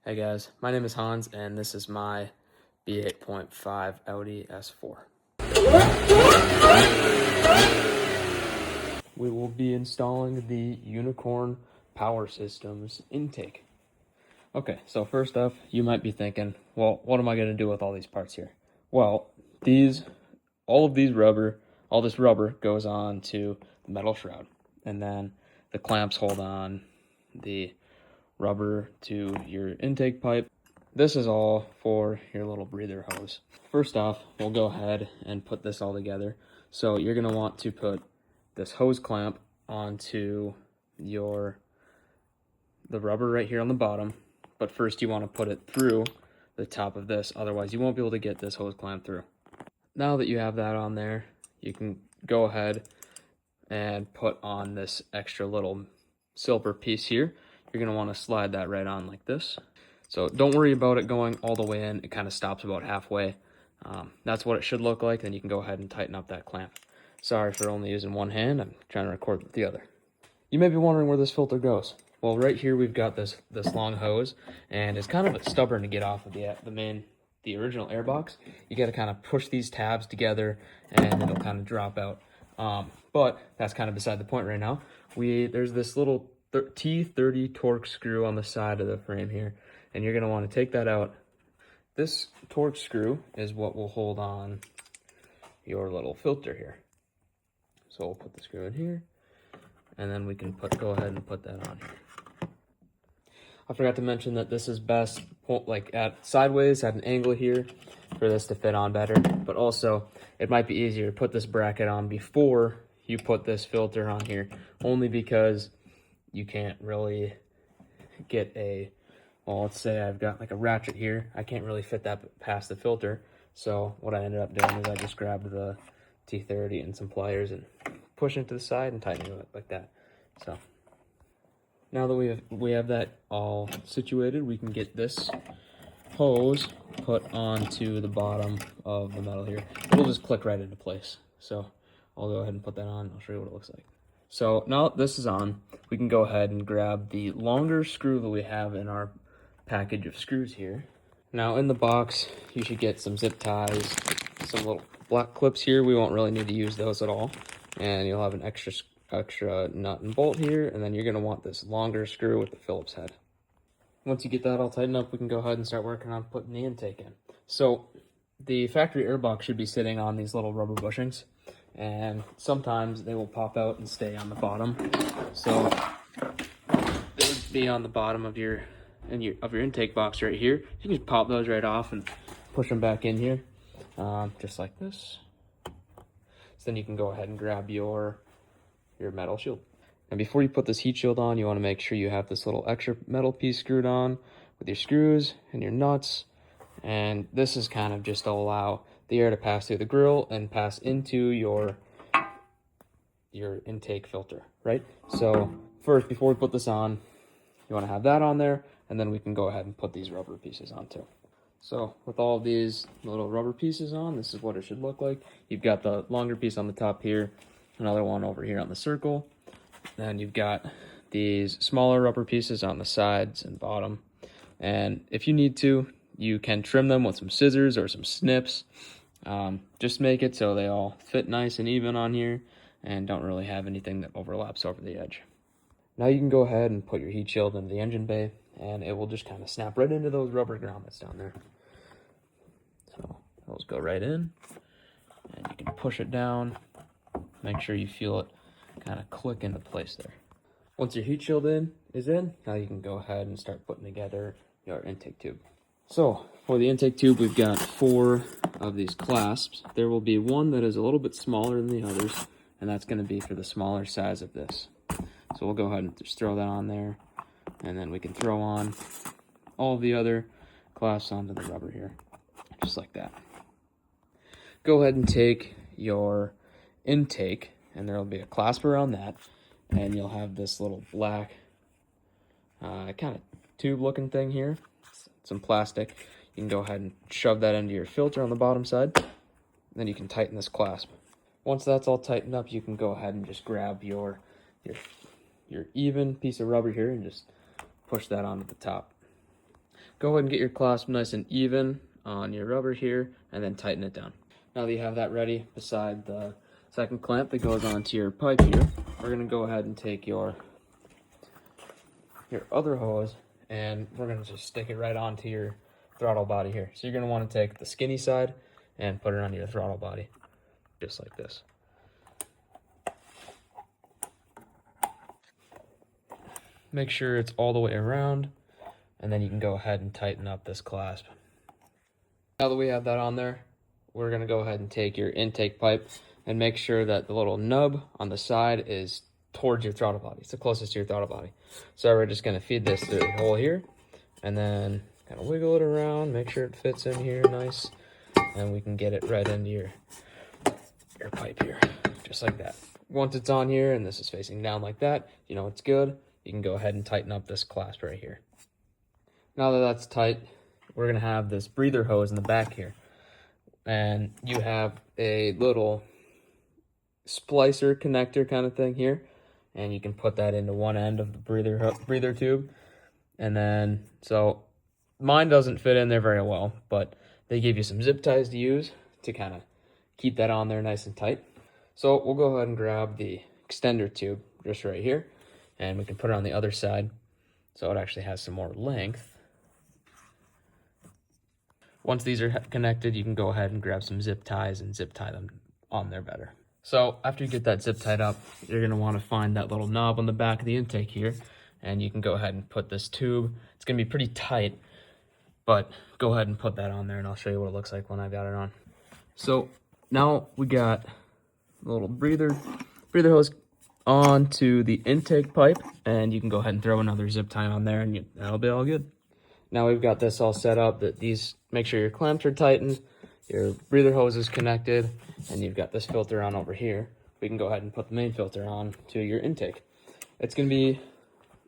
Hey guys, my name is Hans and this is my B8.5 Audi S4. We will be installing the Unicorn Power Systems intake. Okay, so first off, you might be thinking, well, what am I going to do with all these parts here? Well, all this rubber goes on to the metal shroud, and then the clamps hold on the rubber to your intake pipe. This is all for your little breather hose. First off, we'll go ahead and put this all together. So you're going to want to put this hose clamp onto the rubber right here on the bottom, but first you want to put it through the top of this, otherwise you won't be able to get this hose clamp through. Now that you have that on there, you can go ahead and put on this extra little silver piece here. You're going to want to slide that right on like this. So don't worry about it going all the way in. It kind of stops about halfway. That's what it should look like. Then you can go ahead and tighten up that clamp. Sorry for only using one hand. I'm trying to record with the other. You may be wondering where this filter goes. Well, right here we've got this long hose, and it's kind of stubborn to get off of the original air box. You got to kind of push these tabs together, and it'll kind of drop out. But that's kind of beside the point right now. There's this little T30 torque screw on the side of the frame here, and you're going to want to take that out. This torque screw is what will hold on your little filter here. So we'll put the screw in here, and then we can go ahead and put that on here. I forgot to mention that this is best at sideways at an angle here for this to fit on better, but also it might be easier to put this bracket on before you put this filter on here, only because you can't really get well, let's say I've got like a ratchet here. I can't really fit that past the filter. So what I ended up doing is I just grabbed the T30 and some pliers and push it to the side and tighten it like that. So now that we have that all situated, we can get this hose put onto the bottom of the metal here. It'll just click right into place. So I'll go ahead and put that on. I'll show you what it looks like. So now this is on, we can go ahead and grab the longer screw that we have in our package of screws here. Now in the box, you should get some zip ties, some little black clips here. We won't really need to use those at all. And you'll have an extra nut and bolt here, and then you're going to want this longer screw with the Phillips head. Once you get that all tightened up, we can go ahead and start working on putting the intake in. So the factory air box should be sitting on these little rubber bushings, and sometimes they will pop out and stay on the bottom. So they would be on the bottom of your intake box right here. You can just pop those right off and push them back in here, just like this. So then you can go ahead and grab your metal shield. And before you put this heat shield on, you want to make sure you have this little extra metal piece screwed on with your screws and your nuts. And this is kind of just to allow the air to pass through the grill and pass into your intake filter, right? So first, before we put this on, you want to have that on there, and then we can go ahead and put these rubber pieces on too. So with all of these little rubber pieces on, this is what it should look like. You've got the longer piece on the top here, another one over here on the circle. Then you've got these smaller rubber pieces on the sides and bottom. And if you need to, you can trim them with some scissors or some snips. Just make it so they all fit nice and even on here and don't really have anything that overlaps over the edge. Now you can go ahead and put your heat shield into the engine bay, and it will just kind of snap right into those rubber grommets down there. So those go right in, and you can push it down. Make sure you feel it kind of click into place there. Once your heat shield is in, now you can go ahead and start putting together your intake tube. So for the intake tube, we've got 4 of these clasps. There will be one that is a little bit smaller than the others, and that's going to be for the smaller size of this. So we'll go ahead and just throw that on there, and then we can throw on all the other clasps onto the rubber here, just like that. Go ahead and take your intake, and there will be a clasp around that, and you'll have this little black kind of tube looking thing here, some plastic. You can go ahead and shove that into your filter on the bottom side, then you can tighten this clasp. Once that's all tightened up, you can go ahead and just grab your even piece of rubber here and just push that onto the top. go ahead and get your clasp nice and even on your rubber here, and then tighten it down. Now that you have that ready, beside the second clamp that goes onto your pipe here, we're going to go ahead and take your other hose, and we're going to just stick it right onto your throttle body here. So you're going to want to take the skinny side and put it onto your throttle body, just like this. Make sure it's all the way around, and then you can go ahead and tighten up this clasp. Now that we have that on there, we're going to go ahead and take your intake pipe and make sure that the little nub on the side is towards your throttle body. It's the closest to your throttle body. So we're just going to feed this through the hole here, and then kind of wiggle it around, make sure it fits in here nice, and we can get it right into your pipe here, just like that. Once it's on here and this is facing down like that, you know it's good. You can go ahead and tighten up this clasp right here. Now that that's tight, we're going to have this breather hose in the back here. And you have a little splicer connector kind of thing here. And you can put that into one end of the breather tube. And then, so mine doesn't fit in there very well, but they give you some zip ties to use to kind of keep that on there nice and tight. So we'll go ahead and grab the extender tube just right here. And we can put it on the other side so it actually has some more length. Once these are connected, you can go ahead and grab some zip ties and zip tie them on there better. So after you get that zip tied up, you're going to want to find that little knob on the back of the intake here, and you can go ahead and put this tube. It's going to be pretty tight, but go ahead and put that on there, and I'll show you what it looks like when I got it on. So now we got a little breather hose onto the intake pipe, and you can go ahead and throw another zip tie on there, and that'll be all good. Now we've got this all set up, that these, make sure your clamps are tightened, your breather hose is connected, and you've got this filter on over here. We can go ahead and put the main filter on to your intake. It's going to be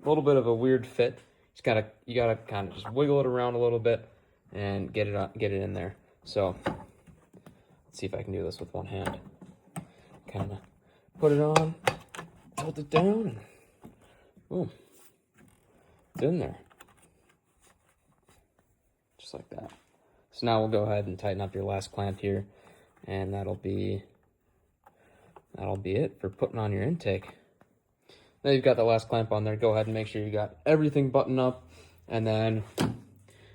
a little bit of a weird fit. You gotta kind of just wiggle it around a little bit and get it in there. So let's see if I can do this with one hand. Kind of put it on, tilt it down, and boom, it's in there. Just like that. So now we'll go ahead and tighten up your last clamp here, and that'll be it for putting on your intake. Now you've got the last clamp on there, go ahead and make sure you got everything buttoned up, and then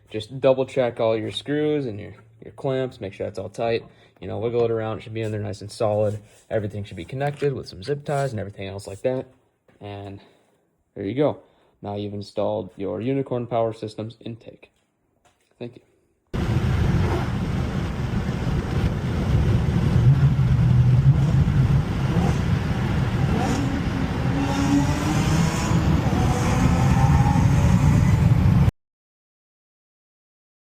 just double check all your screws and your clamps, make sure it's all tight. You know, wiggle it around, it should be in there nice and solid. Everything should be connected with some zip ties and everything else like that. And there you go. Now you've installed your Unicorn Power Systems intake. Thank you.